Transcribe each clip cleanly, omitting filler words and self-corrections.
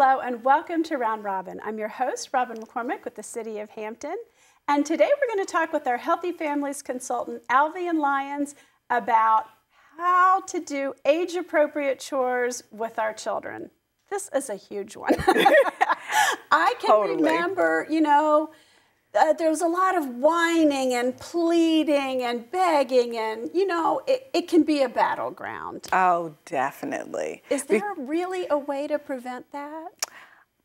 Hello and welcome to Round Robin. I'm your host, Robin McCormick with the City of Hampton. And today we're going to talk with our Healthy Families consultant, Alvean Lyons, about how to do age-appropriate chores with our children. This is a huge one. I can remember, there was a lot of whining and pleading and begging and, it can be a battleground. Oh, definitely. Is there really a way to prevent that?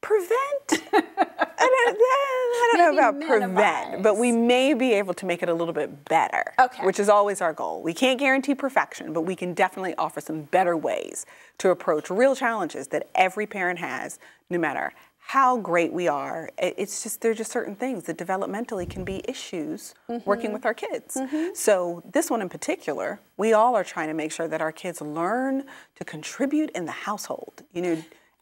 Prevent? I don't know about prevent, but we may be able to make it a little bit better, which is always our goal. We can't guarantee perfection, but we can definitely offer some better ways to approach real challenges that every parent has, no matter how great we are. It's just, there are just certain things that developmentally can be issues working with our kids. So this one in particular, we all are trying to make sure that our kids learn to contribute in the household,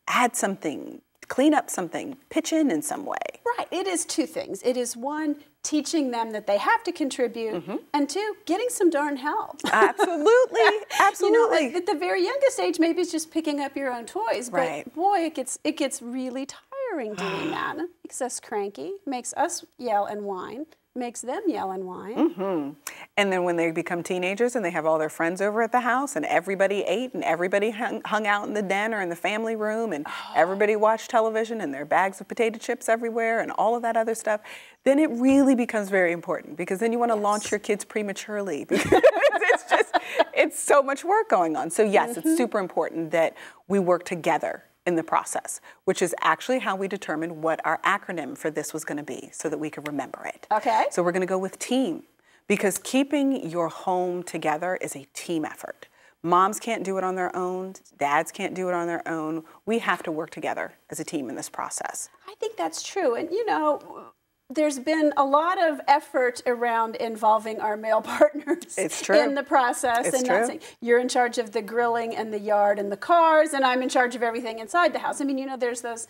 add something, clean up something, pitch in some way. Right, it is two things. It is one, teaching them that they have to contribute, and two, getting some darn help. Absolutely, absolutely. At the very youngest age, maybe it's just picking up your own toys, but boy, it gets really tiring doing that. It makes us cranky, makes us yell and whine, makes them yell and whine. And then when they become teenagers and they have all their friends over at the house and everybody ate and everybody hung out in the den or in the family room and everybody watched television and there are bags of potato chips everywhere and all of that other stuff, then it really becomes very important because then you want to launch your kids prematurely because it's so much work going on. So yes, it's super important that we work together in the process, which is actually how we determined what our acronym for this was going to be so that we could remember it. Okay. So we're going to go with team because keeping your home together is a team effort. Moms can't do it on their own. Dads can't do it on their own. We have to work together as a team in this process. I think that's true. And there's been a lot of effort around involving our male partners in the process. It's true. Saying, you're in charge of the grilling and the yard and the cars, and I'm in charge of everything inside the house. I mean, there's those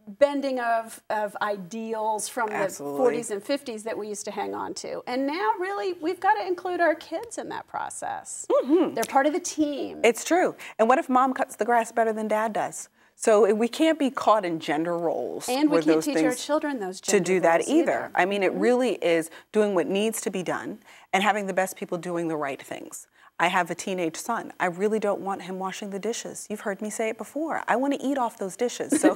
bending of ideals from the 40s and 50s that we used to hang on to. And now, really, we've got to include our kids in that process. They're part of the team. It's true. And what if mom cuts the grass better than dad does? So we can't be caught in gender roles. And we can't teach our children those gender roles to do that either. I mean, it really is doing what needs to be done and having the best people doing the right things. I have a teenage son. I really don't want him washing the dishes. You've heard me say it before. I want to eat off those dishes. So,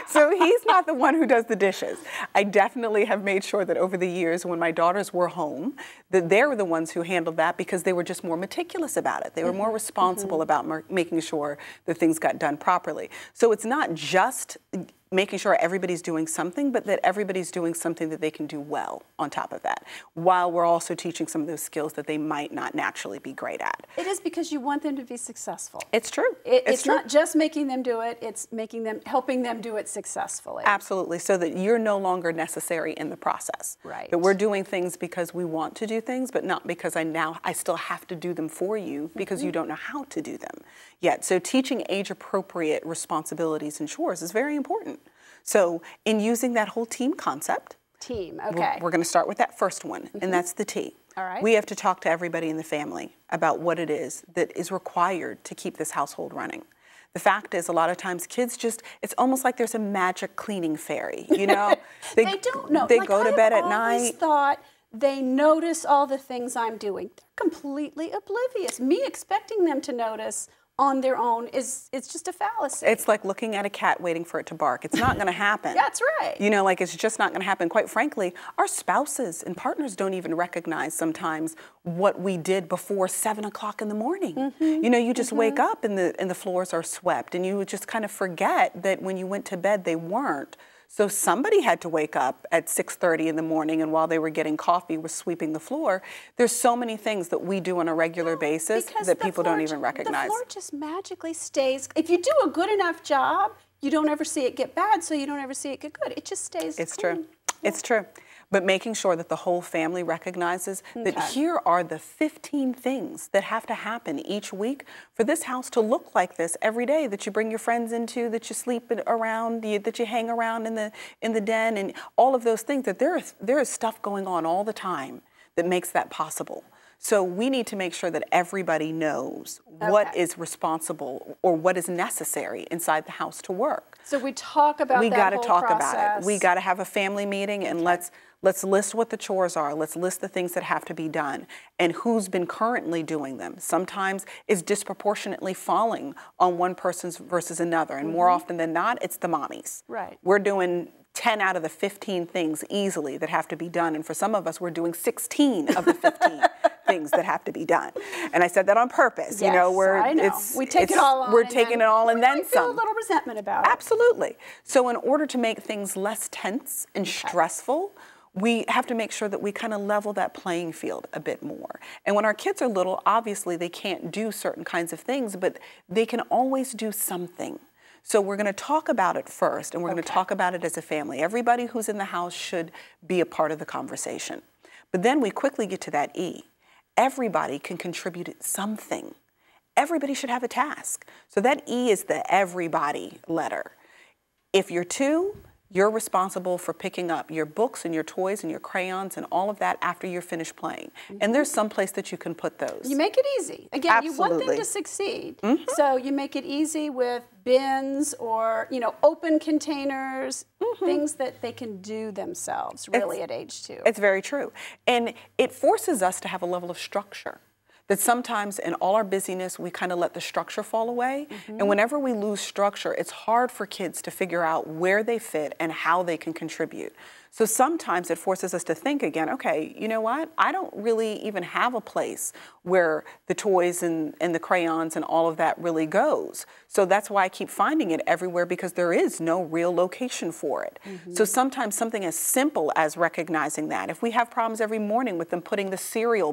so he's not the one who does the dishes. I definitely have made sure that over the years when my daughters were home, that they were the ones who handled that because they were just more meticulous about it. They were more responsible about making sure that things got done properly. So it's not just making sure everybody's doing something, but that everybody's doing something that they can do well on top of that, while we're also teaching some of those skills that they might not naturally be great at. It is because you want them to be successful. It's true. It's not just making them do it, it's helping them do it successfully. Absolutely, so that you're no longer necessary in the process. Right. That we're doing things because we want to do things, but not because I still have to do them for you because you don't know how to do them yet. So teaching age-appropriate responsibilities and chores is very important. So in using that whole team concept, we're going to start with that first one, and that's the T. All right. We have to talk to everybody in the family about what it is that is required to keep this household running. The fact is, a lot of times kids it's almost like there's a magic cleaning fairy, They don't know. They go to bed at night. I always thought they notice all the things I'm doing. They're completely oblivious. Me expecting them to notice on their own it's just a fallacy. It's like looking at a cat waiting for it to bark. It's not going to happen. That's right. It's just not going to happen. Quite frankly, our spouses and partners don't even recognize sometimes what we did before 7 o'clock in the morning. You just wake up and the floors are swept, and you just kind of forget that when you went to bed they weren't. So somebody had to wake up at 6:30 in the morning, and while they were getting coffee, was sweeping the floor. There's so many things that we do on a regular basis that people don't even recognize. The floor just magically stays. If you do a good enough job, you don't ever see it get bad, so you don't ever see it get good. It just stays clean. It's true. It's true. But making sure that the whole family recognizes that here are the 15 things that have to happen each week for this house to look like this every day, that you bring your friends into, that you sleep around, that you hang around in the den, and all of those things, that there is stuff going on all the time that makes that possible. So we need to make sure that everybody knows what is responsible or what is necessary inside the house to work. So we talk about we that got to whole talk process. about it. We got to have a family meeting and let's list what the chores are. Let's list the things that have to be done and who's been currently doing them. Sometimes it's disproportionately falling on one person versus another. And more often than not, it's the mommies. Right. We're doing 10 out of the 15 things easily that have to be done. And for some of us, we're doing 16 of the 15 things that have to be done. And I said that on purpose. Yes, you know, we take it all on. We're taking it all and then some. Feel a little resentment about it. Absolutely. So in order to make things less tense and stressful, we have to make sure that we kind of level that playing field a bit more. And when our kids are little, obviously they can't do certain kinds of things, but they can always do something. So we're going to talk about it first, and we're going to talk about it as a family. Everybody who's in the house should be a part of the conversation. But then we quickly get to that E. Everybody can contribute something. Everybody should have a task. So that E is the everybody letter. If you're 2, you're responsible for picking up your books and your toys and your crayons and all of that after you're finished playing. And there's some place that you can put those. You make it easy. Again, Absolutely. You want them to succeed. So you make it easy with bins or, you know, open containers, things that they can do themselves really at age 2. It's very true. And it forces us to have a level of structure. That sometimes in all our busyness, we kind of let the structure fall away. And whenever we lose structure, it's hard for kids to figure out where they fit and how they can contribute. So sometimes it forces us to think again, okay, you know what? I don't really even have a place where the toys and the crayons and all of that really goes. So that's why I keep finding it everywhere, because there is no real location for it. So sometimes something as simple as recognizing that. If we have problems every morning with them putting the cereal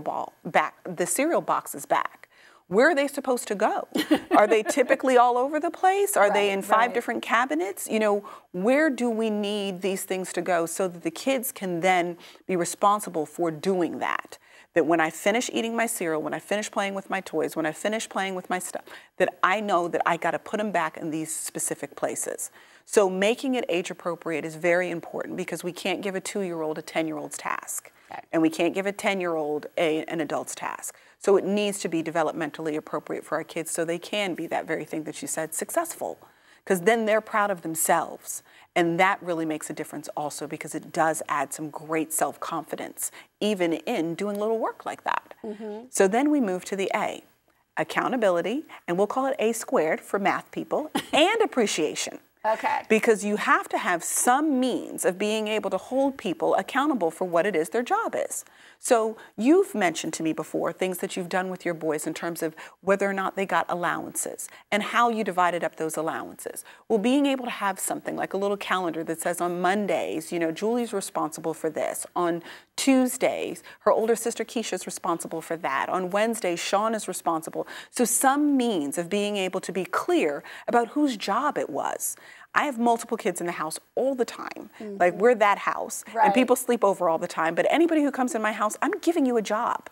boxes back, where are they supposed to go? Are they typically all over the place? Are they in 5 different cabinets? You know, where do we need these things to go so that the kids can then be responsible for doing that? That when I finish eating my cereal, when I finish playing with my toys, when I finish playing with my stuff, that I know that I got to put them back in these specific places. So making it age appropriate is very important, because we can't give a 2-year-old a 10-year-old's task. And we can't give a 10-year-old an adult's task. So it needs to be developmentally appropriate for our kids so they can be that very thing that you said, successful. Because then they're proud of themselves. And that really makes a difference also, because it does add some great self-confidence, even in doing little work like that. So then we move to the A, accountability, and we'll call it A squared for math people, and appreciation. Because you have to have some means of being able to hold people accountable for what it is their job is. So you've mentioned to me before things that you've done with your boys in terms of whether or not they got allowances and how you divided up those allowances. Well, being able to have something like a little calendar that says on Mondays, you know, Julie's responsible for this. On Tuesdays, her older sister Keisha's responsible for that. On Wednesdays, Sean is responsible. So some means of being able to be clear about whose job it was. I have multiple kids in the house all the time. Like, we're that house. And people sleep over all the time. But anybody who comes in my house, I'm giving you a job.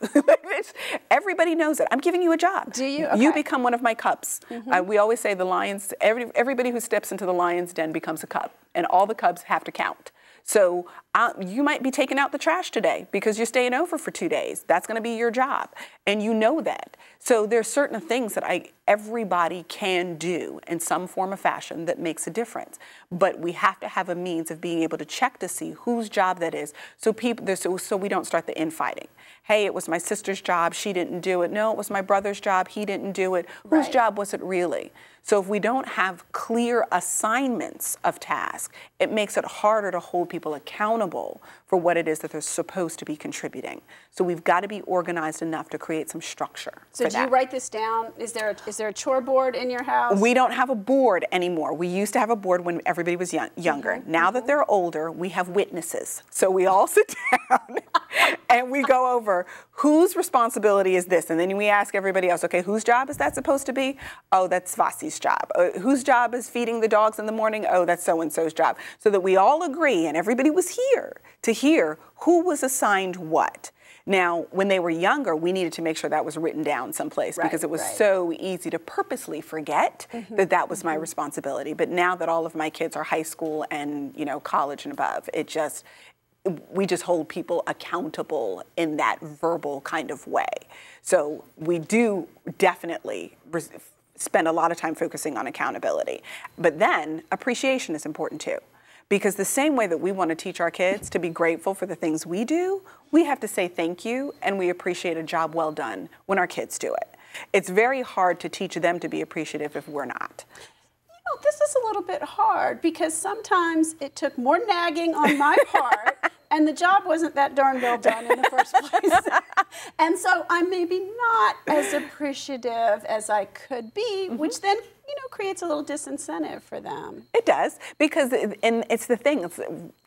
Everybody knows it. I'm giving you a job. Do you? You become one of my cubs. We always say the lions, everybody who steps into the lion's den becomes a cub. And all the cubs have to count. So you might be taking out the trash today because you're staying over for 2 days. That's going to be your job. And you know that. So there's certain things that everybody can do in some form or fashion that makes a difference. But we have to have a means of being able to check to see whose job that is, so we don't start the infighting. Hey, it was my sister's job, she didn't do it. No, it was my brother's job, he didn't do it. Whose job was it really? So if we don't have clear assignments of tasks, it makes it harder to hold people accountable for what it is that they're supposed to be contributing. So we've got to be organized enough to create some structure. So do you write this down? Is there a chore board in your house? We don't have a board anymore. We used to have a board when everybody was younger. Now that they're older, we have witnesses. So we all sit down and we go over whose responsibility is this, and then we ask everybody else, okay, whose job is that supposed to be? Oh, that's Vasi's job. Whose job is feeding the dogs in the morning? Oh, that's so-and-so's job. So that we all agree, and everybody was here to hear who was assigned what. Now, when they were younger, we needed to make sure that was written down someplace because it was so easy to purposely forget that that was my responsibility. But now that all of my kids are high school and, you know, college and above, we just hold people accountable in that verbal kind of way. So we do definitely spend a lot of time focusing on accountability. But then appreciation is important too. Because the same way that we want to teach our kids to be grateful for the things we do, we have to say thank you and we appreciate a job well done when our kids do it. It's very hard to teach them to be appreciative if we're not. You know, this is a little bit hard because sometimes it took more nagging on my part and the job wasn't that darn well done in the first place. And so I'm maybe not as appreciative as I could be, which then, you know, creates a little disincentive for them. It does, because, and it's the thing,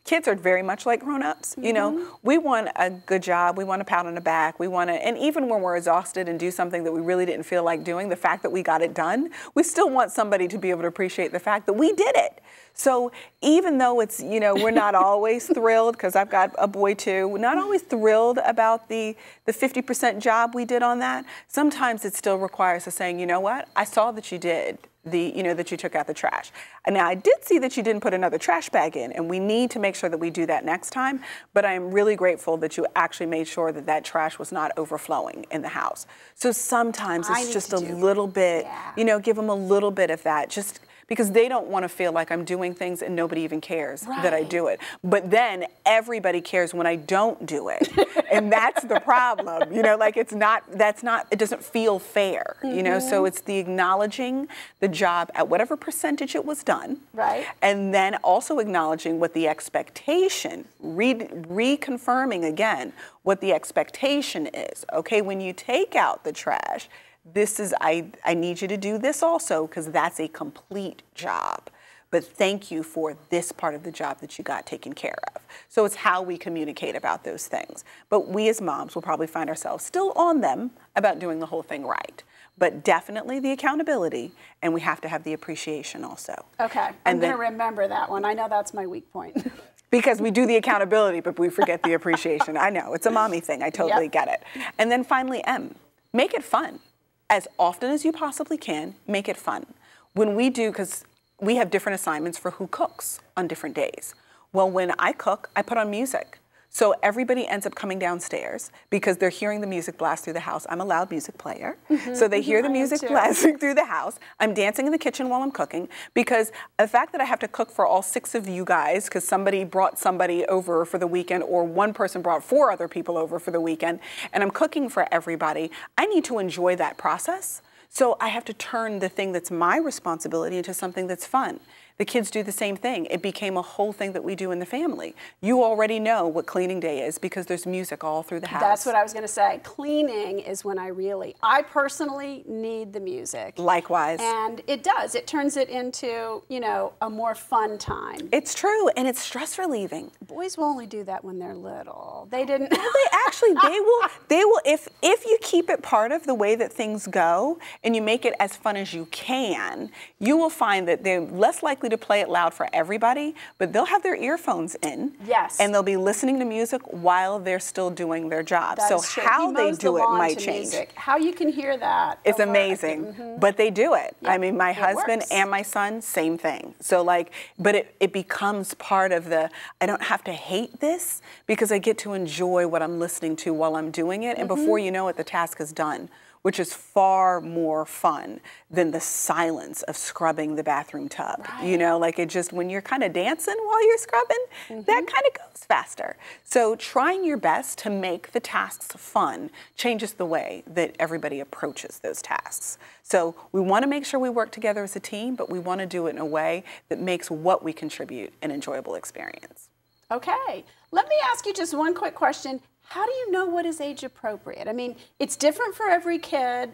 kids are very much like grown-ups. You know, we want a good job, we want a pat on the back, we want to, and even when we're exhausted and do something that we really didn't feel like doing, the fact that we got it done, we still want somebody to be able to appreciate the fact that we did it. So even though it's, you know, we're not always thrilled, because I've got a boy too, we're not always thrilled about the 50% job we did on that, sometimes it still requires us saying, you know what, I saw that you did. That you took out the trash. And now I did see that you didn't put another trash bag in, and we need to make sure that we do that next time, but I am really grateful that you actually made sure that that trash was not overflowing in the house. So sometimes it's just a little bit, you know, give them a little bit of that, just because they don't want to feel like I'm doing things and nobody even cares that I do it. But then everybody cares when I don't do it. And that's the problem, you know, like it doesn't feel fair, you know, so it's the acknowledging the job at whatever percentage it was done. Right. And then also acknowledging what the expectation, reconfirming again what the expectation is. Okay, when you take out the trash, this is, I need you to do this also because that's a complete job. But thank you for this part of the job that you got taken care of. So it's how we communicate about those things. But we as moms will probably find ourselves still on them about doing the whole thing right. But definitely the accountability, and we have to have the appreciation also. Okay, I'm going to remember that one. I know that's my weak point. Because we do the accountability, but we forget the appreciation. I know, it's a mommy thing. I totally get it. And then finally, M, make it fun. As often as you possibly can, make it fun. When we do, because we have different assignments for who cooks on different days. Well, when I cook, I put on music. So everybody ends up coming downstairs because they're hearing the music blast through the house. I'm a loud music player. So they hear the music blasting through the house. I'm dancing in the kitchen while I'm cooking because the fact that I have to cook for all 6 of you guys because somebody brought somebody over for the weekend or one person brought 4 other people over for the weekend and I'm cooking for everybody, I need to enjoy that process. So I have to turn the thing that's my responsibility into something that's fun. The kids do the same thing. It became a whole thing that we do in the family. You already know what cleaning day is because there's music all through the house. That's what I was going to say. Cleaning is when I personally need the music. Likewise. And it does. It turns it into, you know, a more fun time. It's true, and it's stress relieving. Boys will only do that when they're little. They didn't. Well, they will, if you keep it part of the way that things go and you make it as fun as you can, you will find that they're less likely to play it loud for everybody, but they'll have their earphones in. Yes. And they'll be listening to music while they're still doing their job. So how they do it might change. How you can hear that. It's amazing, but they do it. Yep. I mean, my husband and my son, same thing. So like, but it becomes part of the, I don't have to hate this because I get to enjoy what I'm listening to while I'm doing it. And before you know it, the task is done, which is far more fun than the silence of scrubbing the bathroom tub. Right. You know, like it just, when you're kind of dancing while you're scrubbing, that kind of goes faster. So trying your best to make the tasks fun changes the way that everybody approaches those tasks. So we want to make sure we work together as a team, but we want to do it in a way that makes what we contribute an enjoyable experience. Okay, let me ask you just one quick question. How do you know what is age appropriate? I mean, it's different for every kid.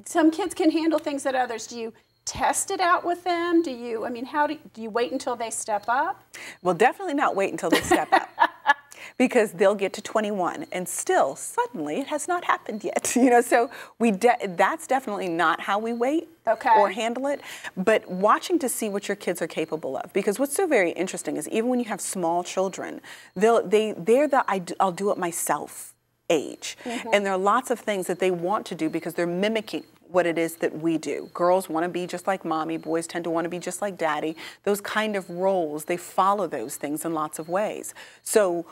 Some kids can handle things that others. Do you test it out with them? Do you wait until they step up? Well, definitely not wait until they step up. Because they'll get to 21 and still suddenly it has not happened yet. You know, so that's definitely not how we wait or handle it. But watching to see what your kids are capable of, because what's so very interesting is even when you have small children, they're the I'll do it myself age. And there are lots of things that they want to do because they're mimicking what it is that we do. Girls want to be just like mommy, boys tend to want to be just like daddy. Those kind of roles, they follow those things in lots of ways. So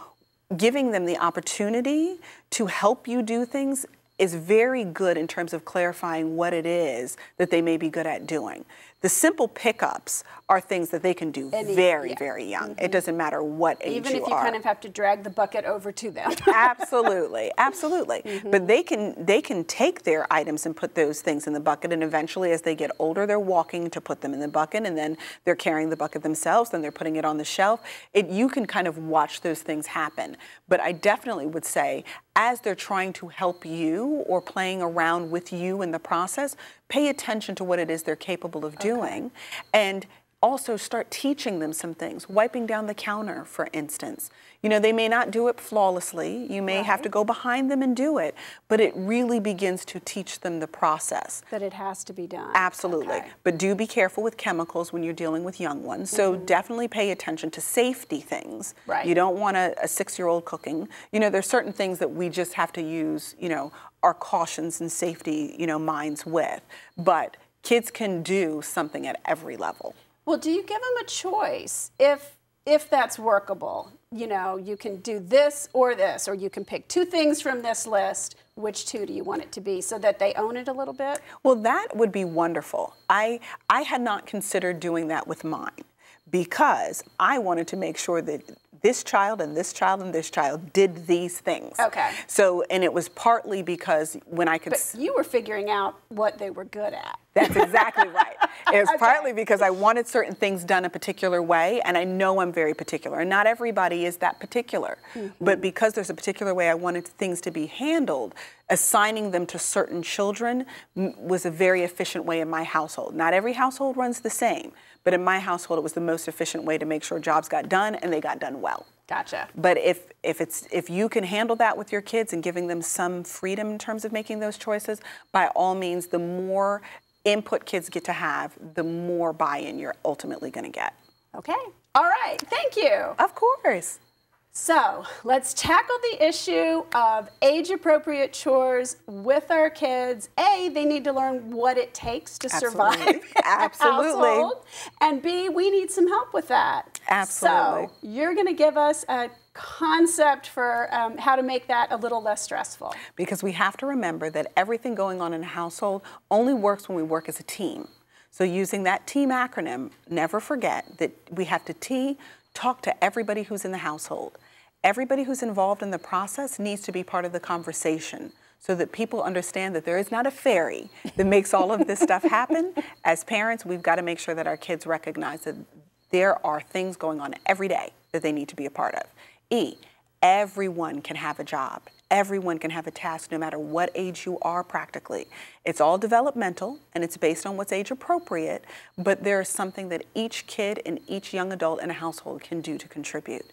giving them the opportunity to help you do things is very good in terms of clarifying what it is that they may be good at doing. The simple pickups are things that they can do very, very young. It doesn't matter what age you are. Even if you kind of have to drag the bucket over to them. Absolutely, absolutely. But they can take their items and put those things in the bucket, and eventually as they get older, they're walking to put them in the bucket, and then they're carrying the bucket themselves, then they're putting it on the shelf. You can kind of watch those things happen. But I definitely would say, as they're trying to help you or playing around with you in the process, pay attention to what it is they're capable of doing, and also start teaching them some things. Wiping down the counter, for instance. You know, they may not do it flawlessly. You may have to go behind them and do it, but it really begins to teach them the process. That it has to be done. Absolutely. But do be careful with chemicals when you're dealing with young ones. So definitely pay attention to safety things. You don't want a 6-year-old cooking. You know, there's certain things that we just have to use, you know, our cautions and safety, you know, minds with. But kids can do something at every level. Well, do you give them a choice if that's workable? You know, you can do this, or you can pick 2 things from this list. Which 2 do you want it to be, so that they own it a little bit? Well, that would be wonderful. I had not considered doing that with mine, because I wanted to make sure that this child and this child and this child did these things. So, and it was partly because when I could... But you were figuring out what they were good at. That's exactly right. It was partly because I wanted certain things done a particular way, and I know I'm very particular, and not everybody is that particular. But because there's a particular way I wanted things to be handled, assigning them to certain children was a very efficient way in my household. Not every household runs the same, but in my household, it was the most efficient way to make sure jobs got done, and they got done well. Gotcha. But if you can handle that with your kids and giving them some freedom in terms of making those choices, by all means, the more input kids get to have, the more buy-in you're ultimately going to get. Okay. All right. Thank you. Of course. So let's tackle the issue of age-appropriate chores with our kids. A, they need to learn what it takes to survive in the household. And B, we need some help with that. Absolutely. So you're going to give us a concept for how to make that a little less stressful. Because we have to remember that everything going on in a household only works when we work as a team. So using that team acronym, never forget that we have to talk to everybody who's in the household. Everybody who's involved in the process needs to be part of the conversation, so that people understand that there is not a fairy that makes all of this stuff happen. As parents, we've got to make sure that our kids recognize that there are things going on every day that they need to be a part of. Everyone can have a job. Everyone can have a task, no matter what age you are practically. It's all developmental, and it's based on what's age appropriate, but there is something that each kid and each young adult in a household can do to contribute.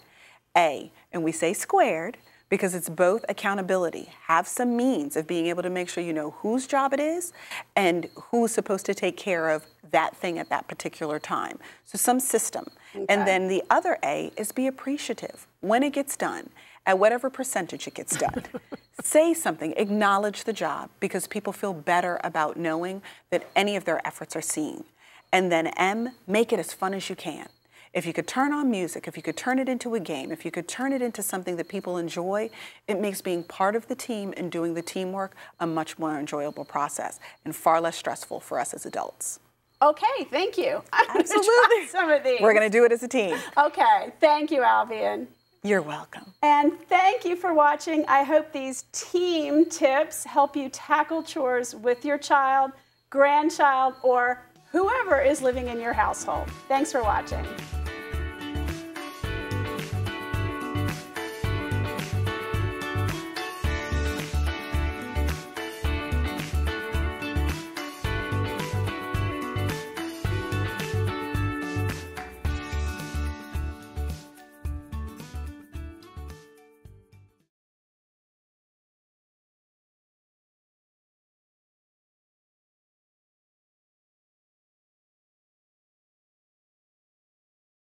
And we say squared because it's both accountability. Have some means of being able to make sure you know whose job it is and who's supposed to take care of that thing at that particular time. So some system. And then the other A is be appreciative when it gets done, at whatever percentage it gets done. Say something, acknowledge the job, because people feel better about knowing that any of their efforts are seen. And then M, make it as fun as you can. If you could turn on music, if you could turn it into a game, if you could turn it into something that people enjoy, it makes being part of the team and doing the teamwork a much more enjoyable process and far less stressful for us as adults. Okay, thank you. Absolutely. Try some of these. We're going to do it as a team. Okay, thank you, Alvean. You're welcome. And thank you for watching. I hope these team tips help you tackle chores with your child, grandchild, or whoever is living in your household. Thanks for watching.